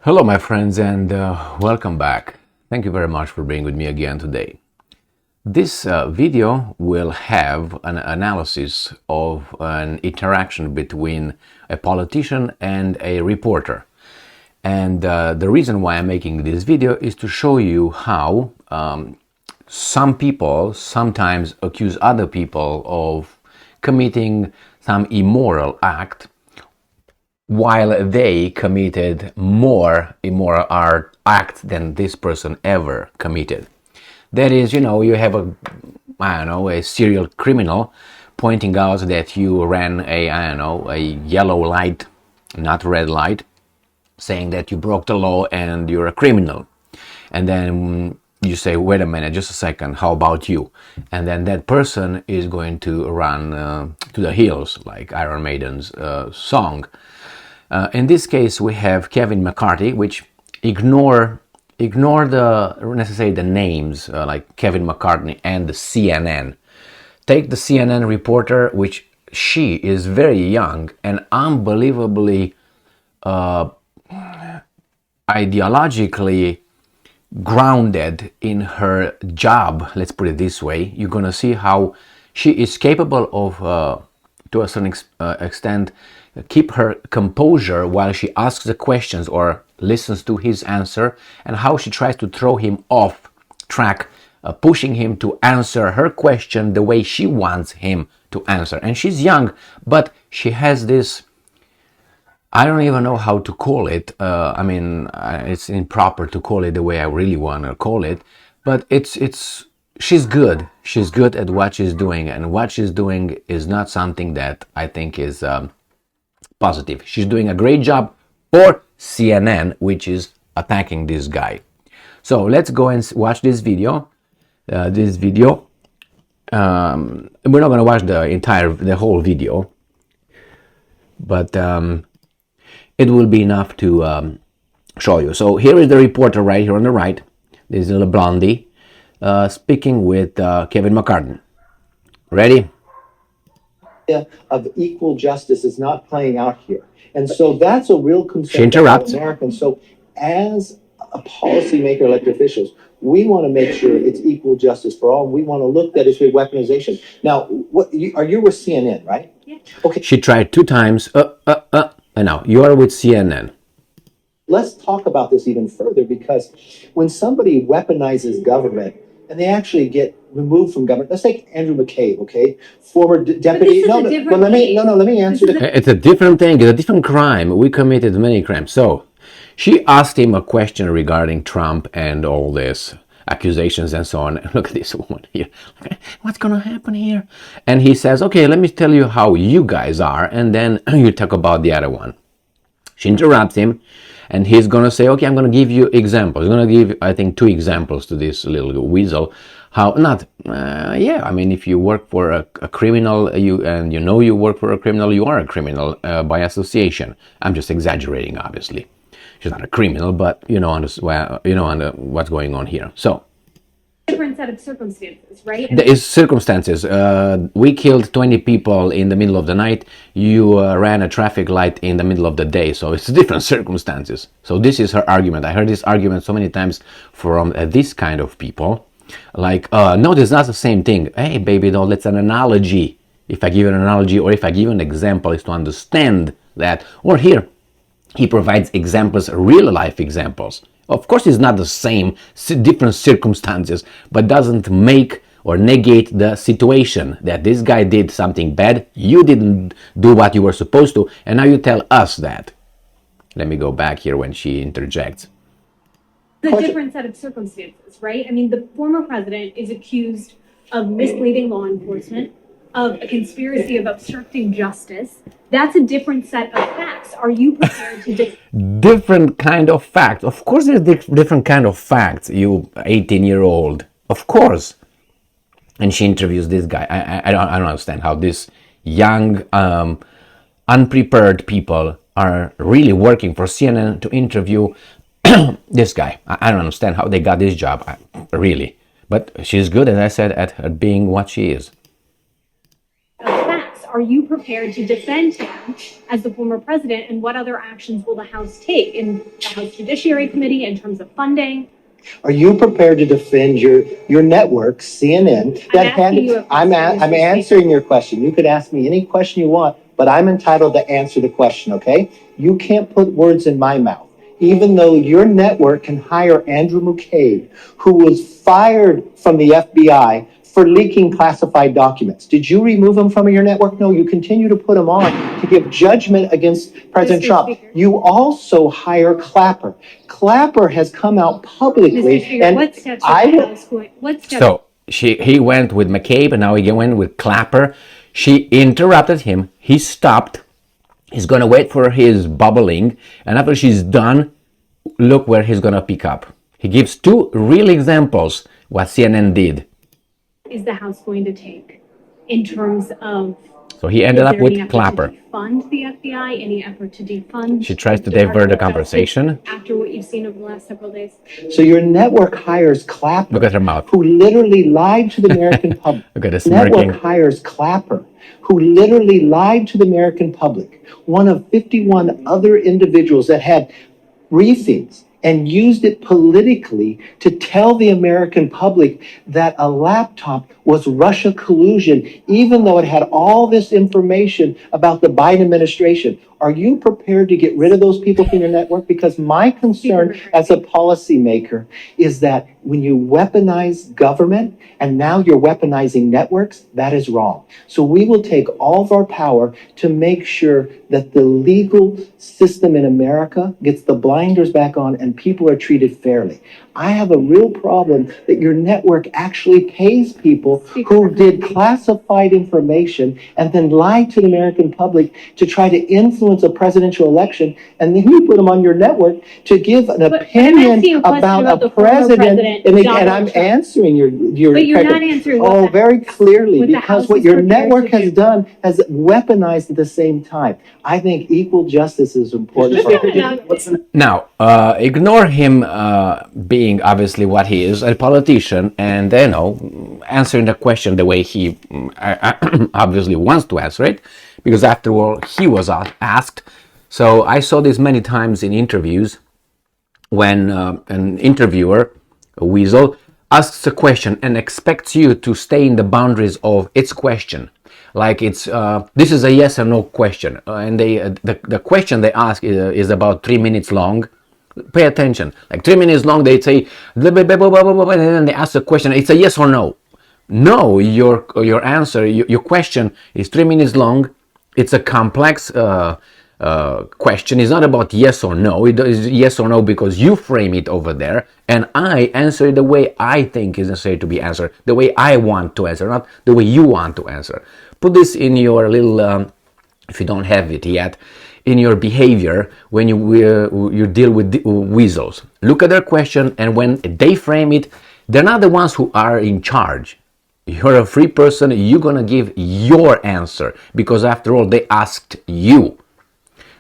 Hello, my friends, and welcome back. Thank you very much for being with me again today. This video will have an analysis of an interaction between a politician and a reporter. And the reason why I'm making this video is to show you how some people sometimes accuse other people of committing some immoral act while they committed more immoral act than this person ever committed. That is, you have a serial criminal pointing out that you ran a yellow light, not red light, saying that you broke the law and you're a criminal. And then you say, wait a minute, just a second, how about you? And then that person is going to run to the hills, like Iron Maiden's song. In this case, we have Kevin McCarthy, which ignore necessarily the names like Kevin McCarthy and the CNN. Take the CNN reporter, which she is very young and unbelievably ideologically grounded in her job. Let's put it this way. You're gonna see how she is capable of, to a certain extent, keep her composure while she asks the questions or listens to his answer, and how she tries to throw him off track, pushing him to answer her question the way she wants him to answer. And she's young, but she has this, I don't even know how to call it. It's improper to call it the way I really want to call it, but she's good. She's good at what she's doing, and what she's doing is not something that I think is positive. She's doing a great job for CNN, which is attacking this guy. So let's go and watch this video. We're not going to watch the whole video, but it will be enough to show you. So here is the reporter right here on the right. This is a blondie speaking with Kevin McCarthy. Ready? Of equal justice is not playing out here. And so that's a real concern. She interrupts. For Americans. So as a policymaker, elected officials, we want to make sure it's equal justice for all. We want to look at it as weaponization. Now, are you with CNN, right? Yeah. Okay. She tried 2 times. And now you are with CNN. Let's talk about this even further, because when somebody weaponizes government and they actually get removed from government, let's take Andrew McCabe, okay, former deputy. Let me answer the. It's a different thing. It's a different crime. We committed many crimes. So she asked him a question regarding Trump and all this accusations and so on. Look at this woman here. What's gonna happen here? And he says, okay, let me tell you how you guys are, and then you talk about the other one. She interrupts him, and he's gonna say, okay, I'm gonna give you examples. He's gonna give, I think, 2 examples to this little weasel. How not? If you work for a criminal, you work for a criminal, you are a criminal by association. I'm just exaggerating, obviously. She's not a criminal, but what's going on here. So. Different set of circumstances, right? There is circumstances. We killed 20 people in the middle of the night. You ran a traffic light in the middle of the day. So it's different circumstances. So this is her argument. I heard this argument so many times from this kind of people. Like, no, this is not the same thing. Hey, baby doll, that's an analogy. If I give an analogy or if I give an example, is to understand that. Or here, he provides examples, real life examples. Of course, it's not the same, different circumstances, but doesn't make or negate the situation that this guy did something bad, you didn't do what you were supposed to, and now you tell us that. Let me go back here when she interjects. It's a different set of circumstances, right? I mean, the former president is accused of misleading law enforcement, of a conspiracy of obstructing justice. That's a different set of facts. Are you prepared to different kind of facts? Of course there's different kind of facts, you 18-year-old. Of course. And she interviews this guy. I don't understand how this young, unprepared people are really working for CNN to interview this guy. I don't understand how they got this job, really. But she's good, as I said, at being what she is. facts? Are you prepared to defend him as the former president? And what other actions will the House take in the House Judiciary Committee in terms of funding? Are you prepared to defend your network, CNN? I'm answering your question. You could ask me any question you want, but I'm entitled to answer the question, okay? You can't put words in my mouth. Even though your network can hire Andrew McCabe, who was fired from the FBI for leaking classified documents. Did you remove him from your network? No, you continue to put him on to give judgment against President Trump. You also hire Clapper. Clapper has come out publicly, and So he went with McCabe, and now he went with Clapper. She interrupted him. He stopped. He's going to wait for his bubbling, and after she's done, look where he's going to pick up. He gives two real examples what CNN did. Is the House going to take in terms of... So he ended up with Clapper. To defund the FBI, any effort to defund... She tries to divert the conversation. After what you've seen over the last several days. So your network hires Clapper. Look at her mouth. Who literally lied to the American public. Look at this smirking. Network hires Clapper, who literally lied to the American public. One of 51 other individuals that had briefings and used it politically to tell the American public that a laptop was Russia collusion, even though it had all this information about the Biden administration. Are you prepared to get rid of those people from your network? Because my concern as a policymaker is that when you weaponize government and now you're weaponizing networks, that is wrong. So we will take all of our power to make sure that the legal system in America gets the blinders back on and people are treated fairly. I have a real problem that your network actually pays people who did classified information and then lied to the American public to try to influence a presidential election, and then you put them on your network to give an opinion about a president, and I'm answering your But you're not answering very clearly, because what your network has done has weaponized at the same time. I think equal justice is important. Now, ignore him being obviously what he is, a politician, and answering the question the way he obviously wants to answer it, because after all, he was asked. So I saw this many times in interviews when an interviewer, a weasel, asks a question and expects you to stay in the boundaries of its question. Like it's this is a yes or no question, and the question they ask is about 3 minutes long. Pay attention. Like 3 minutes long, they say, and then they ask a question. It's a yes or no. No, your answer, your question is 3 minutes long. It's a complex question. It's not about yes or no. It is yes or no because you frame it over there, and I answer it the way I think is necessary to be answered, the way I want to answer, not the way you want to answer. Put this in your little, if you don't have it yet, in your behavior when you deal with weasels. Look at their question, and when they frame it, they're not the ones who are in charge. You're a free person. You're gonna give your answer because after all, they asked you.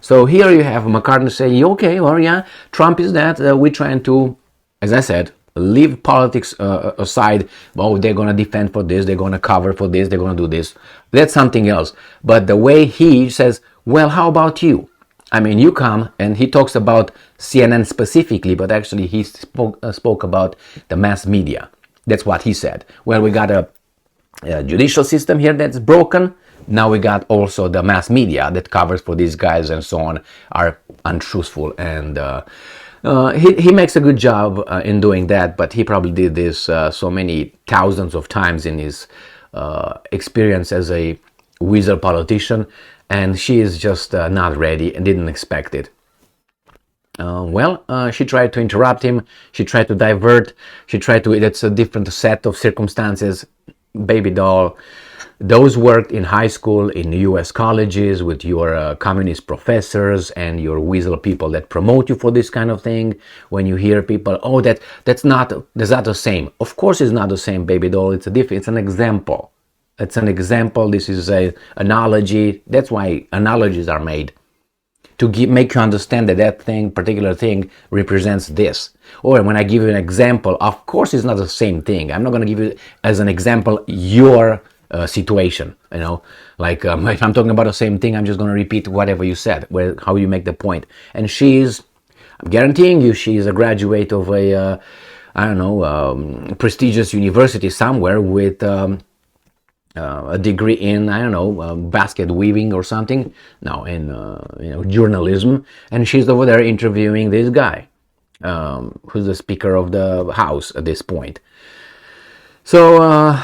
So here you have McCarthy saying, okay, well, yeah, Trump is that. We're trying to, as I said, leave politics aside. Oh, they're going to defend for this. They're going to cover for this. They're going to do this. That's something else. But the way he says, well, how about you? I mean, you come and he talks about CNN specifically, but actually he spoke about the mass media. That's what he said. Well, we got a judicial system here that's broken. Now we got also the mass media that covers for these guys and so on are untruthful, and he makes a good job in doing that, but he probably did this so many thousands of times in his experience as a weasel politician, and she is just not ready and didn't expect it. She tried to interrupt him, she tried to divert, it's a different set of circumstances. Baby doll, those worked in high school, in US colleges, with your communist professors and your weasel people that promote you for this kind of thing. When you hear people, oh, that's not the same. Of course it's not the same, baby doll. It's an example. It's an example. This is an analogy. That's why analogies are made. To make you understand that particular thing represents this. Or when I give you an example, of course it's not the same thing. I'm not going to give you as an example your situation, you know, like if I'm talking about the same thing, I'm just going to repeat whatever you said, how you make the point. And I'm guaranteeing you, she's a graduate of a I don't know, prestigious university somewhere with a degree in, I don't know, basket weaving or something. No, in journalism, and she's over there interviewing this guy, who's the Speaker of the House at this point. So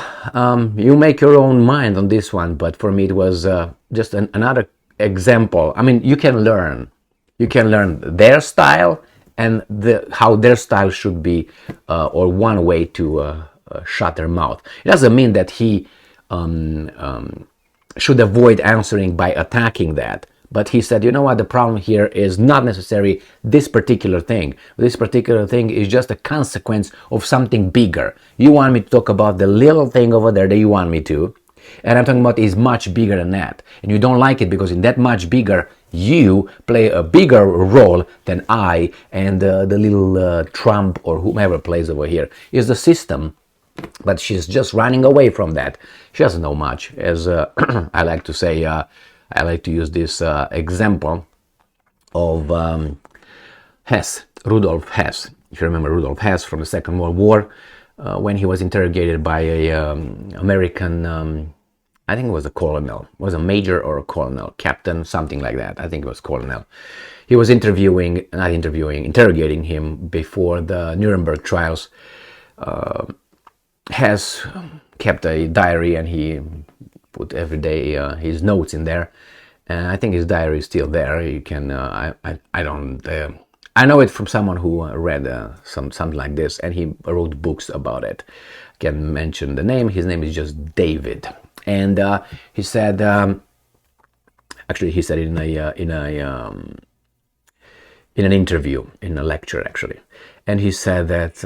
you make your own mind on this one, but for me it was just another example. I mean, you can learn their style and how their style should be, or one way to shut their mouth. It doesn't mean that he should avoid answering by attacking that. But he said, you know what, the problem here is not necessarily this particular thing. This particular thing is just a consequence of something bigger. You want me to talk about the little thing over there that you want me to, and I'm talking about is much bigger than that. And you don't like it because in that much bigger, you play a bigger role than I and the little Trump or whomever plays over here. Is the system. But she's just running away from that. She doesn't know much. As I like to say, I like to use this example of Rudolf Hess. If you remember Rudolf Hess from the Second World War, when he was interrogated by a American, I think it was a colonel, it was a major or a colonel, captain, something like that. I think it was colonel. He was interrogating him before the Nuremberg trials. Hess kept a diary and he put every day his notes in there, and I think his diary is still there. You can I know it from someone who read something like this, and he wrote books about it. I can mention the name. His name is just David, and he said actually he said it in an interview, in a lecture actually, and he said that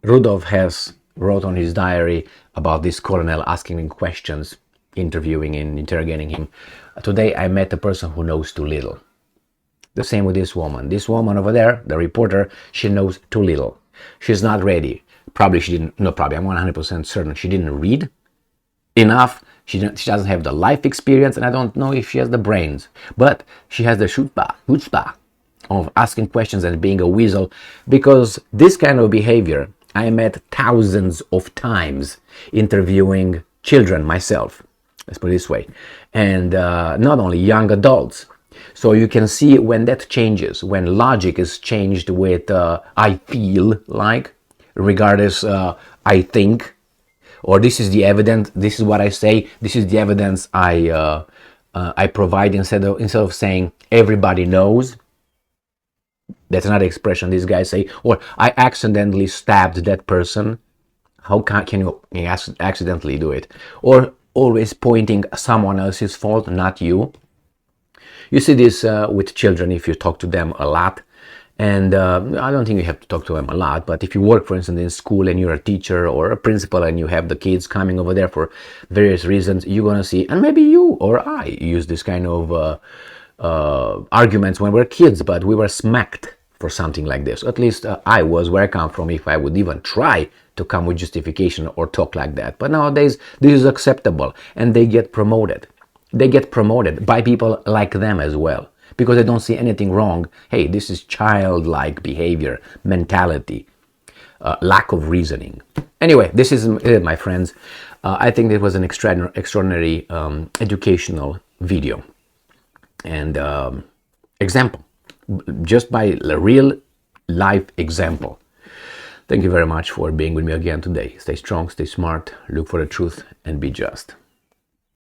Rudolf Hess wrote on his diary about this colonel asking him questions, interrogating him. Today I met a person who knows too little. The same with this woman. This woman over there, the reporter, she knows too little. She's not ready. Probably she didn't, no, probably, I'm 100% certain she didn't read enough. She doesn't have the life experience, and I don't know if she has the brains. But she has the chutzpah of asking questions and being a weasel, because this kind of behavior I met thousands of times interviewing children myself, let's put it this way, and not only young adults. So you can see when that changes, when logic is changed with I feel like, regardless I think, or this is the evidence, this is what I say, this is the evidence I provide, instead of saying everybody knows. That's another expression these guys say. Or I accidentally stabbed that person. How can you accidentally do it? Or always pointing someone else's fault, not you. You see this with children if you talk to them a lot. And I don't think you have to talk to them a lot, but if you work, for instance, in school and you're a teacher or a principal and you have the kids coming over there for various reasons, you're going to see, and maybe you or I use this kind of arguments when we were kids, but we were smacked for something like this. At least I was, where I come from, if I would even try to come with justification or talk like that. But nowadays this is acceptable, and they get promoted. They get promoted by people like them as well, because they don't see anything wrong. Hey, this is childlike behavior, mentality, lack of reasoning. Anyway, this is it, my friends. I think it was an extraordinary educational video and example, just by a real life example. Thank you very much for being with me again today. Stay strong, stay smart, look for the truth, and be just.